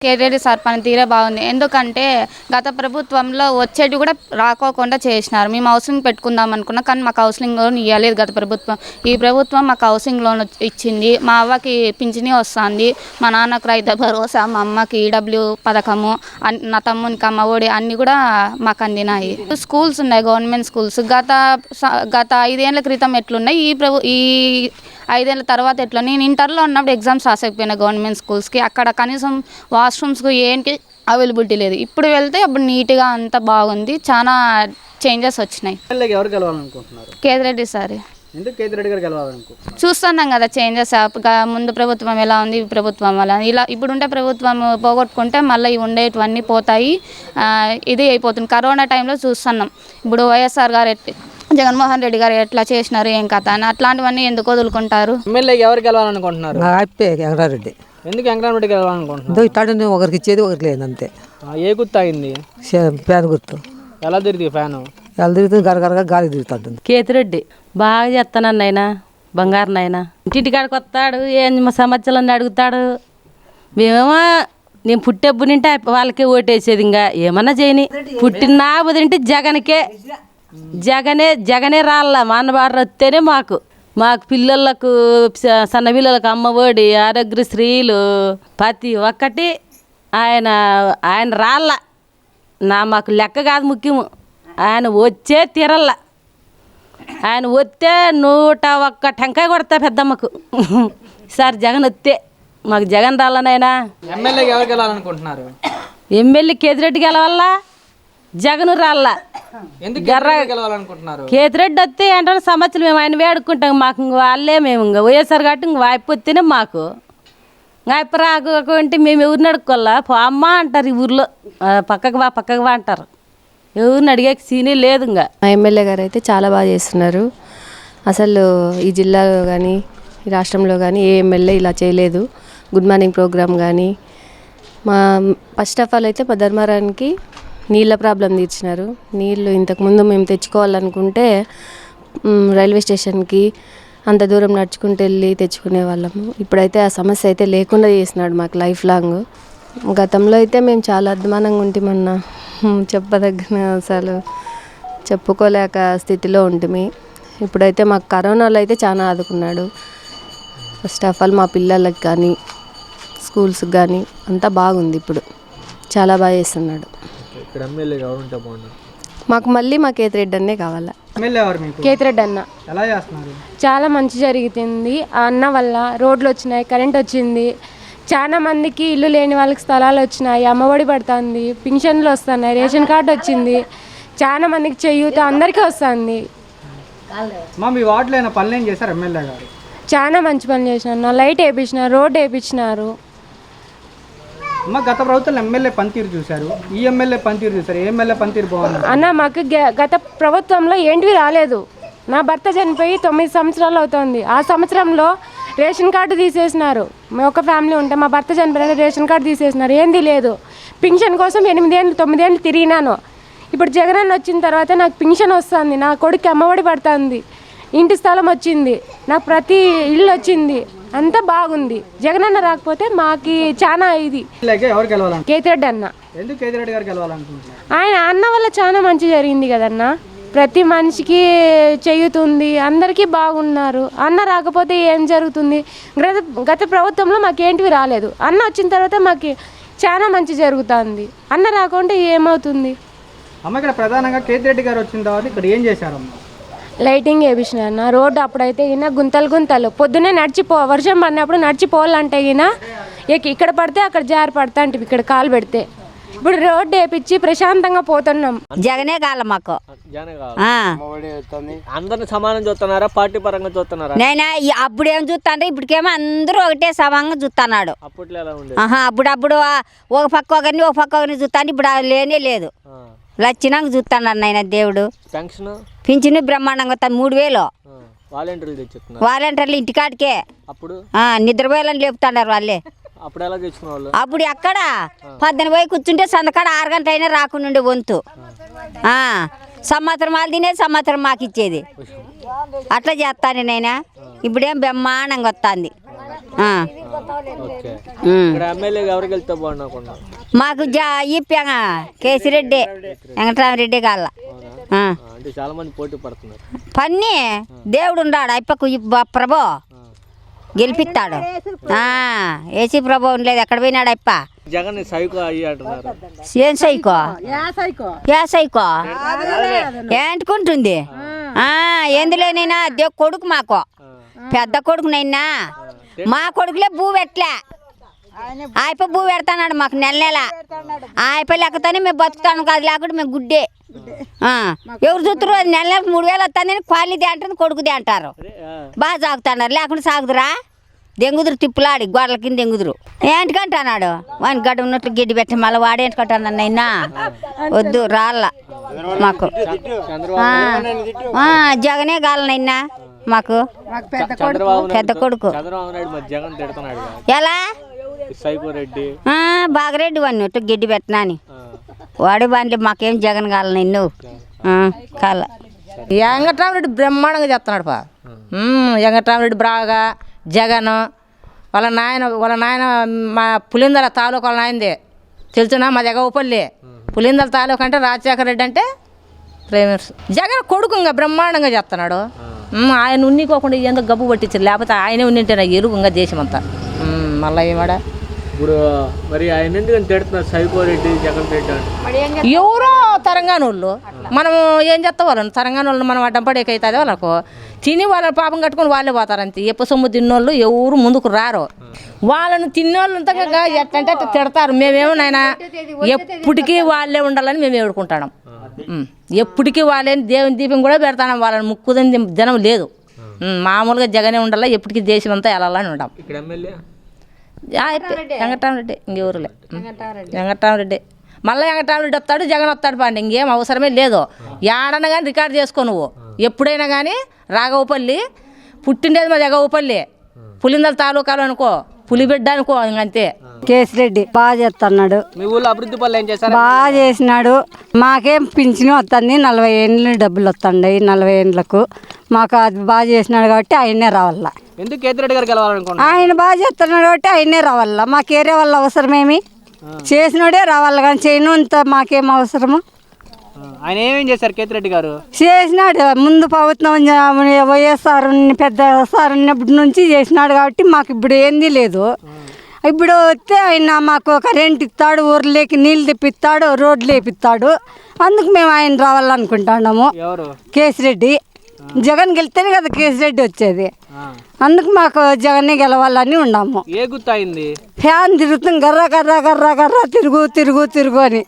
KTR sir పనితీరే బాగుంది. ఎందుకంటే గత ప్రభుత్వంలో వచ్చేటి కూడా రాకోకుండా చేసినారు. మేము హౌసింగ్ పెట్టుకుందాం అనుకున్నాం, కానీ మాకు హౌసింగ్ లోన్ ఇవ్వలేదు గత ప్రభుత్వం. ఈ ప్రభుత్వం మాకు హౌసింగ్ లోన్ ఇచ్చింది. మా అవ్వకి పింఛని వస్తుంది, మా నాన్నకు రైతు భరోసా, మా అమ్మకి ఈడబ్ల్యూ పథకము, నా తమ్మునికి అమ్మ ఒడి అన్నీ కూడా మాకు అందినాయి. స్కూల్స్ ఉన్నాయి, గవర్నమెంట్ స్కూల్స్. గత 5 ఏళ్ల క్రితం ఎట్లున్నాయి, ఈ 5 ఏళ్ల తర్వాత ఎట్లా. నేను ఇంటర్లో ఉన్నప్పుడు ఎగ్జామ్స్ రాసకపోయినా గవర్నమెంట్ స్కూల్స్కి. అక్కడ కనీసం వాష్రూమ్స్కి ఏంటి అవైలబిలిటీ లేదు. ఇప్పుడు వెళ్తే అప్పుడు నీట్గా అంతా బాగుంది, చాలా చేంజెస్ వచ్చినాయి. ఎవరు గెలవాలనుకుంటున్నారు? కేతిరెడ్డి సార్. ఎందుకు కేతిరెడ్డి గారు గెలవాలనుకుంటున్నారు? చూస్తున్నాం కదా చేంజెస్. ముందు ప్రభుత్వం ఎలా ఉంది, ఈ ప్రభుత్వం అలా. ఇలా ఇప్పుడుంటే ప్రభుత్వం పోగొట్టుకుంటే మళ్ళీ ఇవి ఉండేటివన్నీ పోతాయి. ఇది అయిపోతుంది. కరోనా టైంలో చూస్తున్నాం. ఇప్పుడు వైఎస్ఆర్ గారు జగన్మోహన్ రెడ్డి గారు ఎట్లా చేసినారు, ఏం కథ అని. అట్లాంటివన్నీ ఎందుకు వదులుకుంటారు? ఎమ్మెల్యే ఎవరు గెలవాలనుకుంటున్నారు? వెంకటరెడ్డి. ఎందుకు వెంకటరెడ్డి గెలవాలనుకుంటున్నారు? ఇట్లాంటి ఒకరికి ఇచ్చేది ఒకరికి లేదు అంతే. ఏ గుర్తు అయింది? ఫ్యాన్ గుర్తు. ఎలా తిరిగి ఫ్యాను? ఎలా తిరుగుతుంది? గరగరగా గాలి తిరుగుతుంటుంది. కేతిరెడ్డి బాగా చేస్తానన్న ఆయన, బంగారు నాయన. ఇంటికాడికి వస్తాడు, ఏం సమస్యలన్నీ అడుగుతాడు. మేమేమో నేను పుట్టెబ్బు నింటే వాళ్ళకే ఓటేసేది. ఇంకా ఏమన్నా చేయని పుట్టిన తింటే జగనే రాళ్ళ మానవాడు వస్తేనే మాకు పిల్లలకు, సన్న పిల్లలకు అమ్మఒడి, ఆరోగ్యశ్రీలు, ప్రతి ఒక్కటి ఆయన రాళ్ళ. మాకు లెక్క కాదు ముఖ్యము, ఆయన వచ్చే తీరల్ల. ఆయన వస్తే 101 టెంకాయ కొడతా పెద్దమ్మకు. సార్ జగన్ వస్తే మాకు జగన్ రాళ్ళనైనా. ఎమ్మెల్యే ఎవరు గెలవాలనుకుంటున్నారు? ఎమ్మెల్యే కేతిరెడ్డి గెలవల్ల, జగన్ రాళ్ళ. ఎందుకు గెలవాలనుకుంటున్నారు? కేతిరెడ్డి వస్తే ఏంటంటే సమస్యలు మేము ఆయన వేడుకుంటాం. మాకు ఇంక వాళ్ళే, మేము ఇంకా వైఎస్ఆర్ కాబట్టి ఇంక వాయిపోతేనే మాకు. ఇంకా రాకుంటే మేము ఎవరిని అడుక్కోవాలా? అమ్మ అంటారు ఈ ఊర్లో, పక్కకు వా అంటారు. ఎవరిని అడిగే సీనే లేదు. ఇంకా మా ఎమ్మెల్యే గారు అయితే చాలా బాగా చేస్తున్నారు. అసలు ఈ జిల్లాలో కానీ ఈ రాష్ట్రంలో కానీ ఏ ఎమ్మెల్యే ఇలా చేయలేదు. గుడ్ మార్నింగ్ ప్రోగ్రామ్ కానీ, ఫస్ట్ ఆఫ్ ఆల్ అయితే మా ధర్మారానికి నీళ్ళ ప్రాబ్లం తీర్చినారు. నీళ్ళు ఇంతకుముందు మేము తెచ్చుకోవాలనుకుంటే రైల్వే స్టేషన్కి అంత దూరం నడుచుకుంటూ వెళ్ళి తెచ్చుకునే వాళ్ళము. ఇప్పుడైతే ఆ సమస్య అయితే లేకుండా చేసినాడు మాకు లైఫ్ లాంగ్. గతంలో అయితే మేము చాలా అధ్వానంగా ఉంటిమన్నా, చెప్పదగిన అసలు చెప్పుకోలేక స్థితిలో ఉంటిమి. ఇప్పుడైతే మాకు కరోనాలో అయితే చాలా ఆదుకున్నాడు. ఫస్ట్ ఆఫ్ ఆల్ మా పిల్లలకి కానీ స్కూల్స్కి కానీ అంతా బాగుంది. ఇప్పుడు చాలా బాగా చేస్తున్నాడు. మాకు మళ్ళీ మా కేతిరెడ్డి అన్నే కావాలా. కేతిరెడ్డి అన్న చాలా మంచి జరుగుతుంది. ఆ అన్న వల్ల రోడ్లు వచ్చినాయి, కరెంట్ వచ్చింది, చాలా మందికి ఇల్లు లేని వాళ్ళకి స్థలాలు వచ్చినాయి, అమ్మఒడి పడుతుంది, పింఛన్లు వస్తున్నాయి, రేషన్ కార్డు వచ్చింది, చాలా మందికి చేయూత అందరికీ వస్తుంది. చాలా మంచి పనులు చేసినారు. లైట్ వేయించినారు, రోడ్డు వేయించినారు. గత ప్రభుత్వంలో ఎమ్మెల్యే పనితీరు చూశారు, ఈ ఎమ్మెల్యే పనితీరు చూశారు. ఏ ఎమ్మెల్యే పనితీరు బాగుంది అన్న? మాకు గత ప్రభుత్వంలో ఏంటివి రాలేదు. నా భర్త చనిపోయి 9 సంవత్సరాలు అవుతుంది. ఆ సంవత్సరంలో రేషన్ కార్డు తీసేసినారు. మేము ఒక ఫ్యామిలీ ఉంటే మా భర్త చనిపోయిన రేషన్ కార్డు తీసేసినారు. ఏంది లేదు. పింఛన్ కోసం 8 ఏళ్ళు 9 ఏళ్ళు తిరిగినాను. ఇప్పుడు జగన్ వచ్చిన తర్వాత నాకు పింఛన్ వస్తుంది, నా కొడుకు అమ్మఒడి పడుతుంది, ఇంటి స్థలం వచ్చింది, నాకు ప్రతి ఇల్లు వచ్చింది, అంతా బాగుంది. జగనన్న రాకపోతే మాకు చాలా ఇది. కేతిరెడ్డి అన్న. ఆయన అన్న వల్ల చాలా మంచి జరిగింది కదన్న. ప్రతి మనిషికి చేయుతుంది, అందరికీ బాగున్నారు. అన్న రాకపోతే ఏం జరుగుతుంది? గత ప్రభుత్వంలో మాకేంటివి రాలేదు. అన్న వచ్చిన తర్వాత మాకు చాలా మంచి జరుగుతుంది. అన్న రాకుంటే ఏమవుతుంది? ఇక్కడ ప్రధానంగా కేతిరెడ్డి గారు వచ్చిన తర్వాత ఇక్కడ ఏం చేశారమ్మా? లైటింగ్ వేయించినా. రోడ్డు అప్పుడైతే గిన గుంతలు పొద్దున్నే వర్షం పడినప్పుడు నడిచిపోవాలంటే గిన ఇక్కడ పడితే అక్కడ జారి పడతా అంటే ఇక్కడ కాలు పెడితే. ఇప్పుడు రోడ్డు వేయించి ప్రశాంతంగా పోతున్నాం. జగనే కాల మాకు. అందరిని సమానం చూస్తున్నారా, పార్టీ పరంగా చూస్తున్నారా? నేను అప్పుడు ఏం చూస్తాను, ఇప్పటికేమో అందరూ ఒకటే సమానంగా చూస్తున్నాడు. అప్పుడు ఒక పక్క ఒకరిని చూస్తాను. ఇప్పుడు లేనే లేదు. లచ్చినంగా చూస్తాడు నాయన దేవుడు. పింఛను బ్రహ్మాండంగా 3000 వాలంటీర్లు ఇంటికాడికే. నిద్రపోయాలని లేపుతున్నారు వాళ్ళే. అప్పుడు ఎక్కడ 10 పోయి కూర్చుంటే సందకాడ 6 గంటల అయినా రాకుండా వంతు. సంవత్సరం వాళ్ళు తినేది, సంవత్సరం మాకు ఇచ్చేది. అట్లా చేస్తాను నైనా. ఇప్పుడేం బ్రహ్మాండంగా వస్తుంది. ఆ. ఓకే. ఉమ్. ఇక్కడ ఎమ్మెల్యేగా ఎవరికి వెళ్తే బాగుండకుండా? మాకు ఇప్పాంగ కేసిరెడ్డి వెంకటరామరెడ్డి కాళ్ళ అంటే చాలా మంది పోటీ పడుతున్నారు. పన్ని దేవుడు ఉన్నాడు అప్పకు ప్రభు గెలిపిస్తాడు. ఏసీ ప్రభు ఉండలేదు ఎక్కడ పోయినాడు అప్ప. జగన్ సైకో అయ్యి అంటున్నారు. ఏం సైకో ఏ సైకో ఏంటుకుంటుంది ఎందులోనైనా కొడుకు మాకు పెద్ద కొడుకునైనా మా కొడుకులే భూ పెట్టలే ఆయప భూ పెడతాడు మాకు నెల ఆయప లెక్కతోనే మేము బతుకుతాను కాదు లేకుండా మేము గుడ్డే ఎవరు చూస్తారు అది నెలకు 3000 వస్తుందని క్వాలిటీ అంటుంది కొడుకుది అంటారు బాగా సాగుతున్నారు లేకుండా సాగుదురా దెంగుదురు తిప్పులాడి గోడల కింద దెంగుదురు ఏంటికంటున్నాడు వాని గడ్డ ఉన్నట్లు గిడ్డి పెట్టి మళ్ళీ వాడేంటికంటున్నాను నైనా వద్దు రాళ్ళ మాకు జగనే గాలనైనా మాకు పెద్ద కొడుకు చంద్రబాబు నాయుడు మరి జగన్ తిడుతున్నాడు ఎలా సైకో రెడ్డి బాగరెడ్డి వాడిని ఒట్టు గిడ్డి పెట్టినా అని వాడి బాండ్లే మాకేం జగన్ కాలని నువ్వు కాల వెంకటరామరెడ్డి బ్రహ్మాండంగా చెప్తున్నాడు పా వెంకటరామరెడ్డి బాగా జగన్ వాళ్ళ నాయన మా పులిందల తాలూకు వాళ్ళ నాయనదే తెలుసునా మా జగవపల్లి పులిందల తాలూకు అంటే రాజశేఖర రెడ్డి అంటే ప్రేమర్స్ జగన్ కొడుకు ఇంకా బ్రహ్మాండంగా చెప్తున్నాడు ఆయన ఉన్నికోకుండా ఎందుకు గబ్బు పట్టించారు లేకపోతే ఆయనే ఉన్నింటే నా ఎరుగు ఇంకా దేశం అంతా మళ్ళీ ఏమాడా ఇప్పుడు మరి ఆయన ఎందుకని తిడుతున్నారు సైకో రెడ్డి జగన్ రెడ్డి అంటే? ఎవరో తెలంగాణ వాళ్ళు మనం ఏం చేస్తాం వాళ్ళని తెలంగాణ వాళ్ళని మనం అడ్డం పడేకైతుంది వాళ్ళకు తిని వాళ్ళ పాపం కట్టుకొని వాళ్ళే పోతారు అంతే ఎప్పు సొమ్ము తిన్నోళ్ళు ఎవరు ముందుకు రారు వాళ్ళని తిన్నోళ్ళంతా ఎట్టంటే అట్ట తిడతారు మేమేమో నాయన ఎప్పటికీ వాళ్ళే ఉండాలని మేము ఏడుకుంటాం ఎప్పటికీ వాళ్ళే దేవుని దీపం కూడా పెడతాం వాళ్ళని ముక్కుదని జనం లేదు మామూలుగా జగనే ఉండాలా ఎప్పటికీ దేశం అంతా వెళ్ళాలని ఉండాం ఇక్కడ ఎమ్మెల్యే వెంకటరామరెడ్డి ఇంకెవరులే వెంకటరామరెడ్డి మళ్ళీ వెంకటరామరెడ్డి వస్తాడు జగన్ వస్తాడు పండి ఇంకేం అవసరమే లేదు ఏడన్నా కానీ రికార్డు చేసుకో నువ్వు ఎప్పుడైనా కానీ రాఘవపల్లి పుట్టిండేది మా జగవపల్లి పులిందల తాలూకాలు అనుకో పులిబిడ్డ అనుకో ఇంకంతే కేసిరెడ్డి బాగా చేస్తున్నాడు. మీ ఊళ్ళో అభివృద్ధి పనులు ఏం చేస్తారు? బాగా చేసినాడు. మాకేం పింఛను వస్తుంది 40 ఏళ్ళు డబ్బులు వస్తున్నాయి 40 ఏళ్ళకు మాకు అది బాగా చేసినాడు కాబట్టి ఆయనే రావాల. ఎందుకు కేతిరెడ్డి గారికి వెళ్ళాలనుకుంటున్నారు? ఆయన బాగా చేస్తున్నాడు కాబట్టి ఆయనే రావాల. మాకు ఏరే వాళ్ళ అవసరమేమి చేసినోడే రావాలి కానీ చేయనంత మాకేం అవసరము. ఆయన ఏమేం చేశారు కేతిరెడ్డి గారు? చేసినాడు ముందు ప్రభుత్వం వైఎస్ఆర్ పెద్ద సార్ ఉన్నప్పటి నుంచి చేసినాడు కాబట్టి మాకు ఇప్పుడు ఏంది లేదు. ఇప్పుడు వస్తే ఆయన మాకు కరెంట్ ఇస్తాడు ఊర్లోకి నీళ్ళు తెప్పిస్తాడు రోడ్లు వేపిస్తాడు. అందుకు మేము ఆయన రావాలనుకుంటున్నాము. కేసిరెడ్డి జగన్ గెలిస్తేనే కదా కేసిరెడ్డి వచ్చేది. అందుకు మాకు జగన్నే గెలవాలని ఉన్నాము. ఏ గుర్తయింది? ఫ్యాన్ తిరుగుతుంది గర్ర గర్ర గర్ర గర్ర తిరుగు తిరుగు తిరుగు అని.